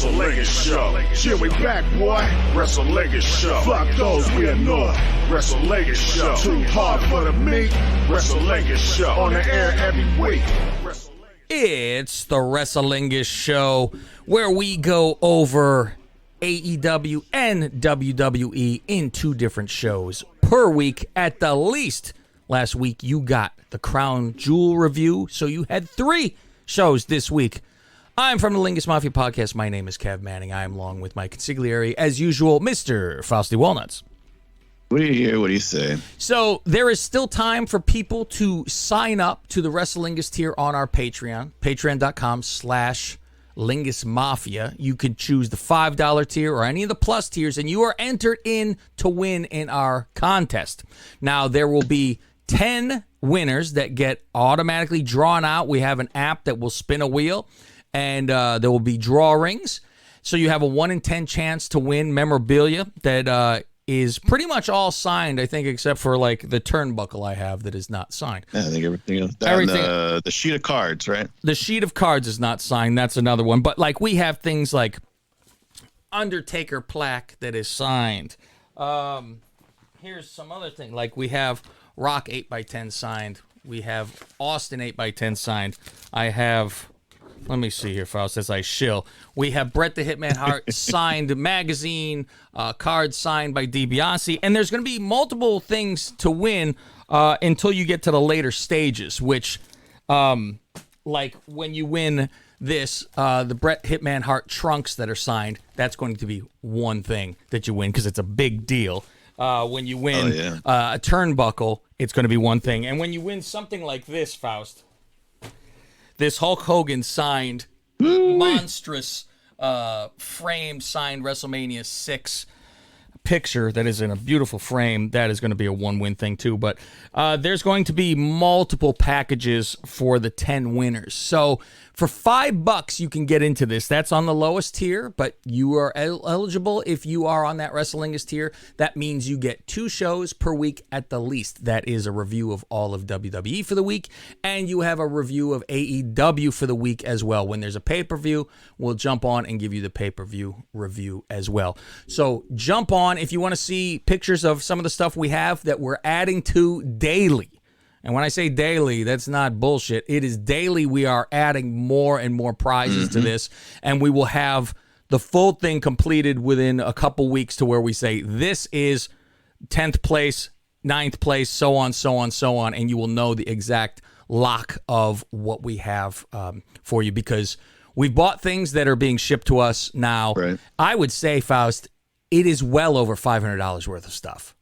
Wrestlingus Show. Here we back, boy. Wrestlingus Show. Fuck those we ignore. Wrestlingus Show. Too hard for the meat. Wrestlingus Show. On the air every week. It's the Wrestlingus Show, where we go over AEW and WWE in 2 different shows per week at the least. Last week you got the Crown Jewel review, so you had 3 shows this week. I'm from the Lingus Mafia podcast. My name is Cav Manning. I am along with my consigliere, as usual, Mr. Faustie Walnuts. What do you hear? What do you say? So there is still time for people to sign up to the Wrestlingus tier on our Patreon, patreon.com/Lingus Mafia. You can choose the $5 tier or any of the plus tiers, and you are entered in to win in our contest. Now, there will be 10 winners that get automatically drawn out. We have an app that will spin a wheel, and there will be draw rings. So you have a 1 in 10 chance to win memorabilia that is pretty much all signed, I think, except for like the turnbuckle I have that is not signed. Yeah, I think everything else. The sheet of cards, right? The sheet of cards is not signed. That's another one. But like we have things like Undertaker plaque that is signed. Here's some other thing. Like we have Rock 8x10 signed. We have Austin 8x10 signed. I have... Let me see here, Faust, as I shill. We have Bret the Hitman Hart signed magazine, cards signed by DiBiase, and there's going to be multiple things to win until you get to the later stages, which, like when you win this, the Bret Hitman Hart trunks that are signed, that's going to be one thing that you win because it's a big deal. When you win a turnbuckle, it's going to be one thing. And when you win something like this, Faust... This Hulk Hogan signed, monstrous frame signed WrestleMania 6 picture that is in a beautiful frame. That is going to be a 1-win thing too. But there's going to be multiple packages for the 10 winners. So for $5, you can get into this. That's on the lowest tier, but you are eligible if you are on that Wrestlingus tier. That means you get 2 shows per week at the least. That is a review of all of WWE for the week, and you have a review of AEW for the week as well. When there's a pay-per-view, we'll jump on and give you the pay-per-view review as well. So jump on if you want to see pictures of some of the stuff we have that we're adding to daily. And when I say daily, that's not bullshit. It is daily. We are adding more and more prizes to this, and we will have the full thing completed within a couple weeks to where we say this is 10th place, 9th place, so on, so on, so on, and you will know the exact lock of what we have for you because we've bought things that are being shipped to us now. Right. I would say, Faust, it is well over $500 worth of stuff.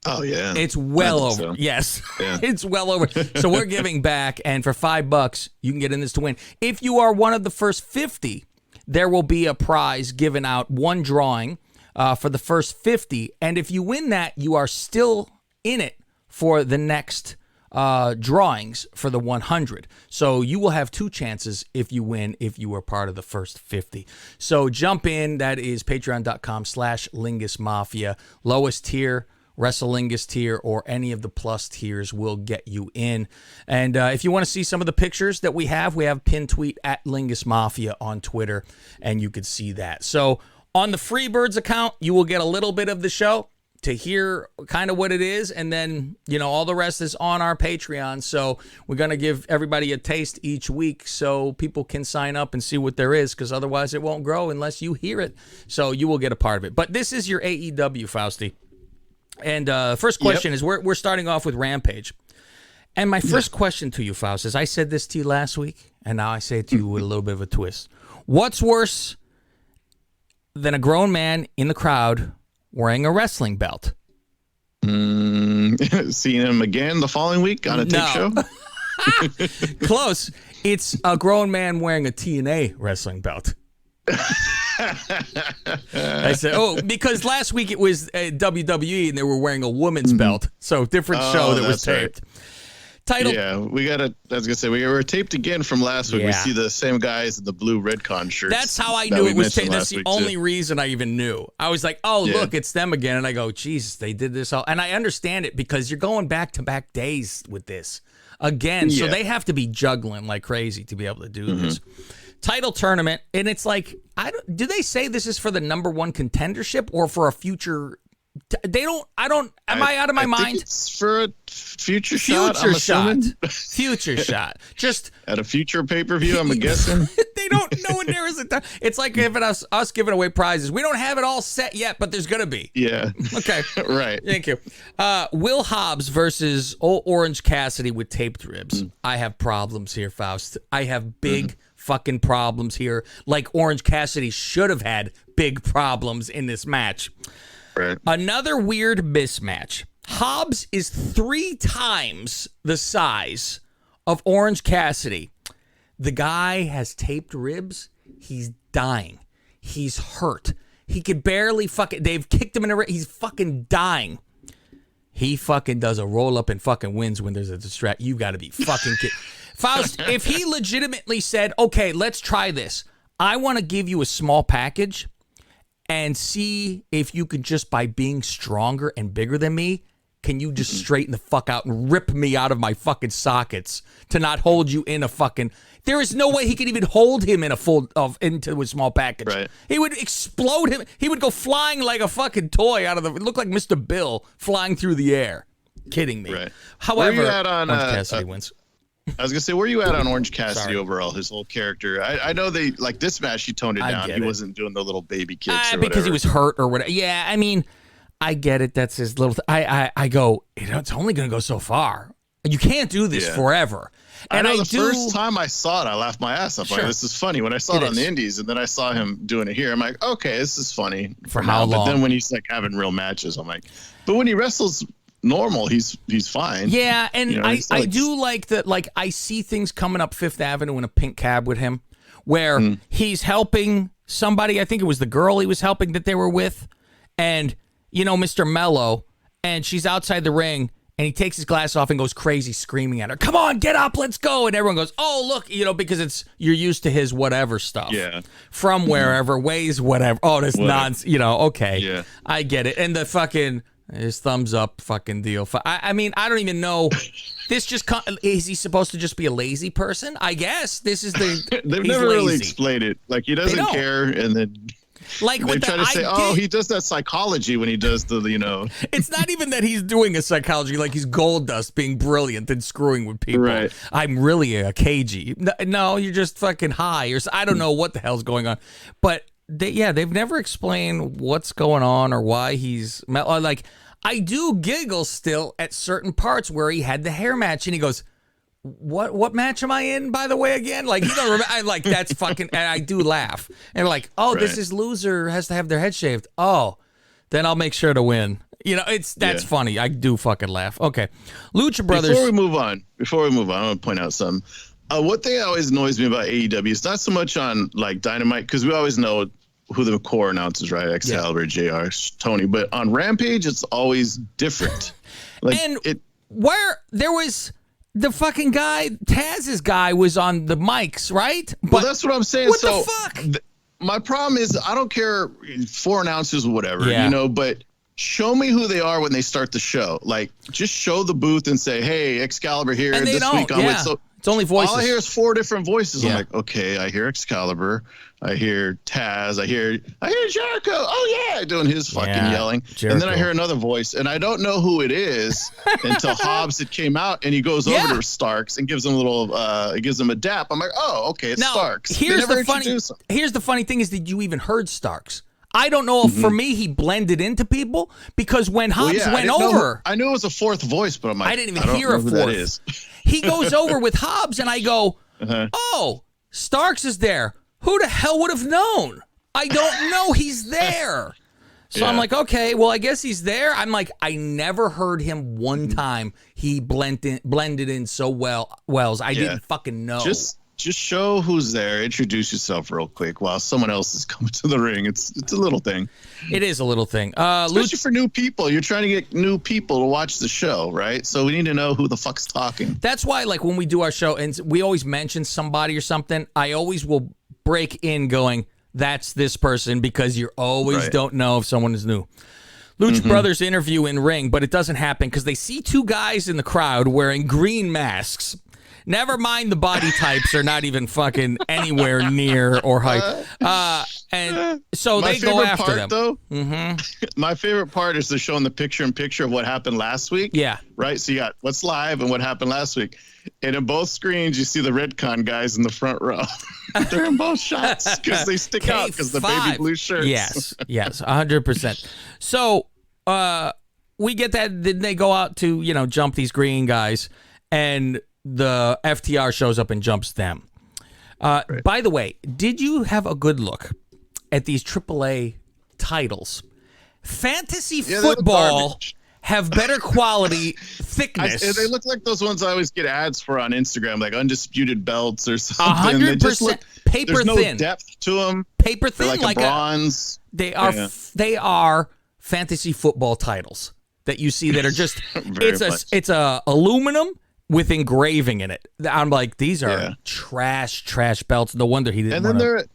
Oh, yeah. It's well over. So. Yes. Yeah. It's well over. So we're giving back, and for $5, you can get in this to win. If you are one of the first 50, there will be a prize given out, one drawing for the first 50. And if you win that, you are still in it for the next drawings for the 100. So you will have 2 chances if you win, if you are part of the first 50. So jump in. That is patreon.com/Lingus Mafia. Lowest tier, Wrestlingus tier, or any of the plus tiers will get you in. And if you want to see some of the pictures that we have pinned tweet at Lingus Mafia on Twitter, and you could see that. So on the Freebirds account, you will get a little bit of the show to hear kind of what it is, and then, you know, all the rest is on our Patreon. So we're going to give everybody a taste each week so people can sign up and see what there is, because otherwise it won't grow unless you hear it. So you will get a part of it. But this is your AEW, Faustie. And first question is, we're starting off with Rampage. And my first question to you, Faust, is I said this to you last week, and now I say it to you with a little bit of a twist. What's worse than a grown man in the crowd wearing a wrestling belt? Seeing him again the following week on a tape show? Close. It's a grown man wearing a TNA wrestling belt. I said, because last week it was WWE and they were wearing a woman's belt. So different show that was taped. Right. Title. Yeah, we got it. I was going to say, we were taped again from last week. Yeah. We see the same guys in the blue Redcon shirts. That's how I knew it was taped. That's the only reason I even knew. I was like, look, it's them again. And I go, Jesus, they did this all. And I understand it because you're going back-to-back days with this again. So they have to be juggling like crazy to be able to do this. title tournament, and it's like, do they say this is for the number one contendership or for a future? Am I out of my mind? It's for a future shot. Future shot. Just at a future pay-per-view, I'm guessing. They don't know when there is a time. It's like giving us giving away prizes. We don't have it all set yet, but there's gonna be. Yeah. Okay. Right. Thank you. Will Hobbs versus Orange Cassidy with taped ribs. I have problems here, Faust. I have big fucking problems here. Like Orange Cassidy should have had big problems in this match. Right. Another weird mismatch. Hobbs is 3 times the size of Orange Cassidy. The guy has taped ribs. He's dying. He's hurt. He could barely they've kicked him in the rib. He's fucking dying. He fucking does a roll up and fucking wins when there's a distract. You got to be fucking kidding. Faust, if he legitimately said, okay, let's try this. I want to give you a small package and see if you could just, by being stronger and bigger than me, can you just straighten the fuck out and rip me out of my fucking sockets to not hold you in a fucking... There is no way he could even hold him in into a small package. Right. He would explode him. He would go flying like a fucking toy out of the... It looked like Mr. Bill flying through the air. Kidding me. Right. However, where you at on, Orange Cassidy wins. I was gonna say, where are you at on Orange Cassidy overall? His whole character. I know they like this match. He toned it down. He wasn't doing the little baby kicks because he was hurt or whatever. Yeah, I mean, I get it. That's his little. I go. It's only gonna go so far. You can't do this forever. And I know first time I saw it, I laughed my ass off. Like, this is funny. When I saw it on the Indies, and then I saw him doing it here, I'm like, okay, this is funny. For how long? But then when he's like having real matches, I'm like, but when he wrestles normal, he's fine. Yeah, and I do like that. Like, I see things coming up Fifth Avenue in a pink cab with him, where he's helping somebody. I think it was the girl he was helping that they were with, and Mr. Mello, and she's outside the ring, and he takes his glass off and goes crazy, screaming at her, "Come on, get up, let's go!" And everyone goes, "Oh, look," because you're used to his whatever stuff, from wherever, ways, whatever. Oh, this nonsense, okay, yeah, I get it, and the fucking. His thumbs up fucking deal. I mean, I don't even know. This just is he supposed to just be a lazy person? I guess this is the. They've never really explained it. Like he doesn't care, and then like they try to say, he does that psychology when he does the It's not even that he's doing a psychology like he's gold dust, being brilliant and screwing with people. Right. I'm really a cagey. No, you're just fucking high, or I don't know what the hell's going on, but. They've never explained what's going on or why he's like. I do giggle still at certain parts where he had the hair match and he goes, "What match am I in, by the way, again?" Like, you don't remember. I like that's fucking. And I do laugh and like, oh, this is loser has to have their head shaved. Oh, then I'll make sure to win. That's funny. I do fucking laugh. Okay, Lucha Brothers. Before we move on, I want to point out something. What thing always annoys me about AEW is not so much on like Dynamite, because we always know who the core announcers, right? Excalibur, JR, Tony. But on Rampage, it's always different. Where there was the fucking guy, Taz's guy was on the mics, right? Well, that's what I'm saying. What the fuck? My problem is I don't care 4 announcers or whatever, but show me who they are when they start the show. Like, just show the booth and say, "Hey, Excalibur here, and this week I'm with." So it's only voices. All I hear is 4 different voices. I'm like, okay, I hear Excalibur, I hear Taz, I hear Jericho. Oh yeah, doing his fucking yelling, Jericho. And then I hear another voice, and I don't know who it is until Hobbs had came out, and he goes over to Starks and gives him a little, gives him a dap. I'm like, oh, okay, it's Starks. Here's the funny thing is that you even heard Starks. I don't know if for me he blended into people, because when Hobbs went over, I knew it was a 4th voice, but I'm like, I didn't even hear a 4th. He goes over with Hobbs, and I go, "Oh, Starks is there. Who the hell would have known? I don't know he's there." So I'm like, okay, well, I guess he's there. I'm like, I never heard him one time. He blended in so well. I didn't fucking know. Just show who's there. Introduce yourself real quick while someone else is coming to the ring. It's a little thing. It is a little thing. Especially for new people. You're trying to get new people to watch the show, right? So we need to know who the fuck's talking. That's why, like, when we do our show and we always mention somebody or something, I always will break in going, "That's this person," because you always don't know if someone is new. Lucha Brothers interview in ring, but it doesn't happen because they see 2 guys in the crowd wearing green masks. Never mind the body types are not even fucking anywhere near or hype. And so they go after them. Though, my favorite part is they're showing the picture-in-picture of what happened last week. Yeah. Right? So you got what's live and what happened last week. And in both screens, you see the Redcon guys in the front row. They're in both shots because they stick out because the baby blue shirts. Yes, 100%. So we get that. Then they go out to, jump these green guys, and the FTR shows up and jumps them. Right. By the way, did you have a good look at these AAA titles? Fantasy football have better quality thickness. They look like those ones I always get ads for on Instagram, like Undisputed Belts or something. 100% paper there's thin. No depth to them. Paper thin, like a bronze. They are fantasy football titles that you see that are just it's a aluminum with engraving in it. I'm like, these are trash belts. No wonder he didn't. And then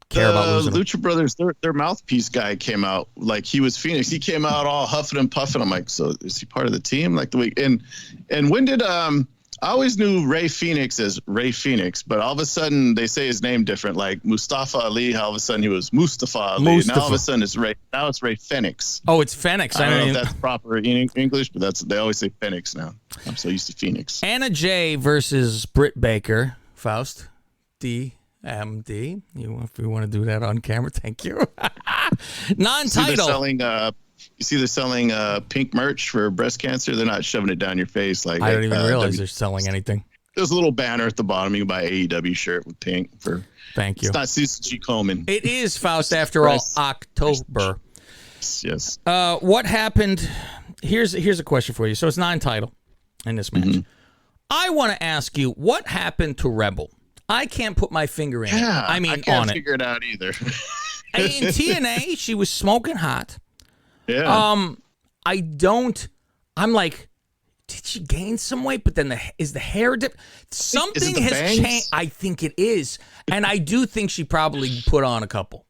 care about losing Lucha Brothers, their mouthpiece guy came out like he was Phoenix. He came out all huffing and puffing. I'm like, so is he part of the team? Like the week and when did I always knew Ray Phoenix as Ray Phoenix, but all of a sudden they say his name different, like Mustafa Ali. All of a sudden he was Mustafa Ali. Now all of a sudden it's Ray. Now it's Ray Phoenix. Oh, it's Phoenix. I don't know if that's proper in English, but they always say Phoenix now. I'm so used to Phoenix. Anna Jay versus Britt Baker. Faust. DMD. If you want to do that on camera, thank you. Non-title. You see they're selling pink merch for breast cancer. They're not shoving it down your face like. I don't even realize they're selling anything. There's a little banner at the bottom. You can buy an AEW shirt with pink for. Thank you. It's not Cecil G. Coleman. It is, Faust, after all, October. Yes. What happened? Here's a question for you. So it's non-title in this match. I want to ask you, what happened to Rebel? I can't put my finger in it. I mean, I can't on it. figure it out either. In TNA, she was smoking hot. Yeah. I'm like, did she gain some weight? But then is the hair dip? Something has changed. I think it is. And I do think she probably put on a couple.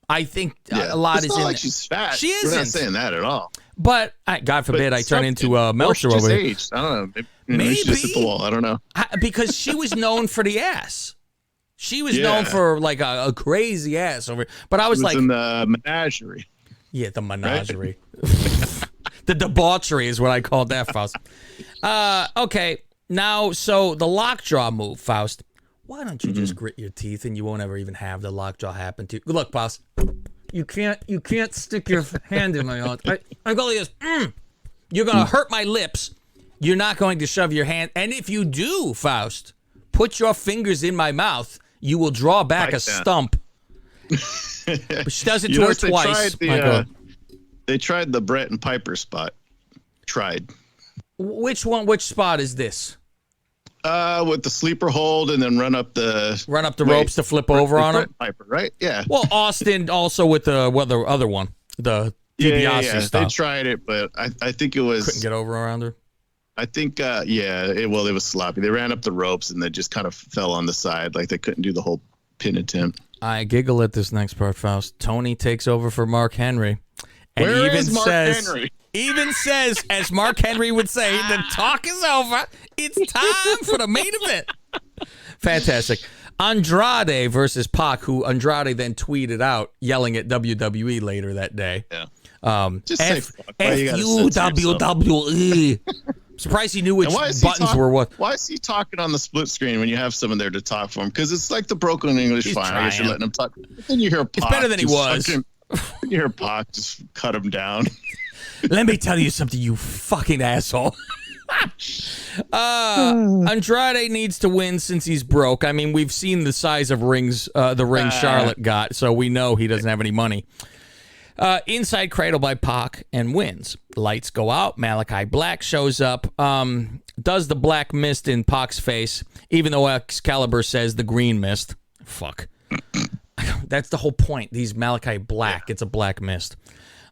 I think a lot it's is not in like there. she's fat. She isn't. We're not saying that at all. But God forbid I turn into Meltzer over here. Aged. I don't know. Maybe she just hit the wall. I don't know. Because she was known for the ass. She was known for like a crazy ass over. But I was like in the menagerie. Yeah, the menagerie. Right? The debauchery is what I called that, Faust. Okay, now so the lockjaw move, Faust. Why don't you just grit your teeth and you won't ever even have the lockjaw happen to you? Look, Faust. You can't stick your hand in my mouth. I go like this. You're gonna hurt my lips. You're not going to shove your hand. And if you do, Faust, put your fingers in my mouth, you will draw back a stump. But she does it to her twice. They tried the Brett and Piper spot. Which one? Which spot is this? With the sleeper hold and then run up the ropes to flip over on him. Piper, right? Yeah. Well, Austin also with the other one, the DiBiase style. They tried it, but I think it was couldn't get over around her. I think it was sloppy. They ran up the ropes and they just kind of fell on the side, like they couldn't do the whole pin attempt. I giggle at this next part, Faust. Tony takes over for Mark Henry. And Where is Mark Henry? Even says, as Mark Henry would say, the talk is over. It's time for the main event. Fantastic. Andrade versus Pac, who Andrade then tweeted out, yelling at WWE later that day. Yeah. Just say fuck. F-U WWE. Surprised he knew which buttons were what. Why is he talking on the split screen when you have someone there to talk for him? Because it's like the broken English fine. I guess you're letting him talk. But then you hear Pac. It's better than he was. You hear Pac just cut him down. Let me tell you something, you fucking asshole. Andrade needs to win since he's broke. I mean, we've seen the size of the ring Charlotte got, so we know he doesn't have any money. Inside cradle by Pac and wins. Lights go out. Malachi Black shows up. Does the black mist in Pac's face, even though Excalibur says the green mist. Fuck. That's the whole point. These Malachi Black. It's a black mist.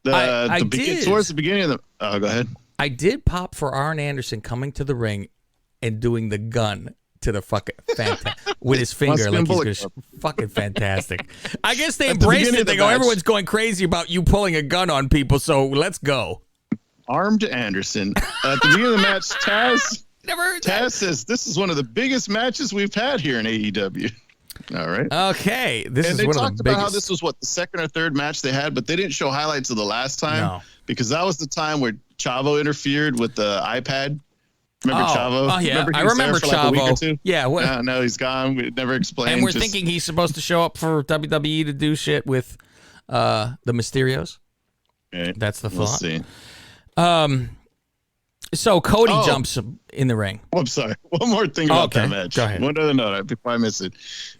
Towards the beginning of the... Oh, go ahead. I did pop for Arn Anderson coming to the ring and doing the gun to the fucking with his finger like he's gonna fucking fantastic. I guess they embraced it. They go, everyone's going crazy about you pulling a gun on people, so let's go. Armed Anderson. At the beginning of the match, Never heard that. Taz says this is one of the biggest matches we've had here in AEW. All right. Okay. This and is they one talked of the about biggest. how this was the second or third match they had, but they didn't show highlights of the last time because that was the time where Chavo interfered with the iPad. Remember Chavo? Oh, yeah. I remember for Chavo. Like a week or two? Yeah. No, he's gone. We never explained. And we're thinking he's supposed to show up for WWE to do shit with the Mysterios. Okay. That's the We'll thought. see. So Cody jumps in the ring. Oh, I'm sorry. One more thing about that match. Go ahead. One other note before I miss it.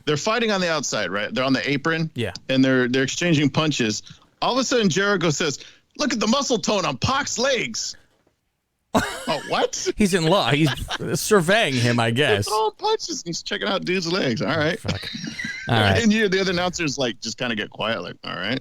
They're fighting on the outside, right? They're on the apron. Yeah. And they're exchanging punches. All of a sudden, Jericho says, "Look at the muscle tone on Pac's legs." Oh, what? He's in love. He's surveying him, I guess. Throwing punches. He's checking out dude's legs. All right. Fuck. All right. And the other announcers just kind of get quiet, like, all right.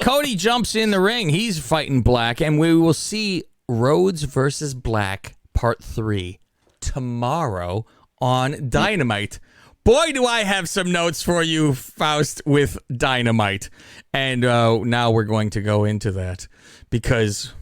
Cody jumps in the ring. He's fighting Black, and we will see Rhodes versus Black Part 3 tomorrow on Dynamite. Boy, do I have some notes for you, Faust, with Dynamite. And now we're going to go into that because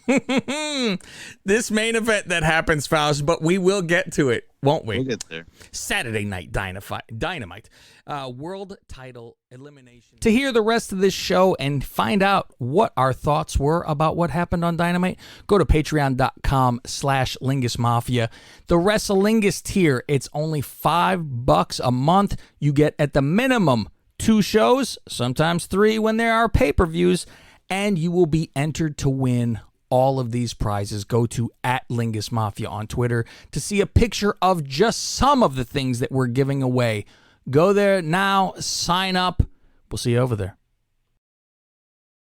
this main event that happens, Faust, but we will get to it, won't we? We'll get there. Saturday Night Dynamite. World title elimination. To hear the rest of this show and find out what our thoughts were about what happened on Dynamite, go to patreon.com/Lingus Mafia. The Wrestlingus tier, it's only $5 a month. You get at the minimum 2 shows, sometimes 3 when there are pay-per-views, and you will be entered to win all of these prizes. Go to @Lingus Mafia on Twitter to see a picture of just some of the things that we're giving away. Go there now, sign up. We'll see you over there.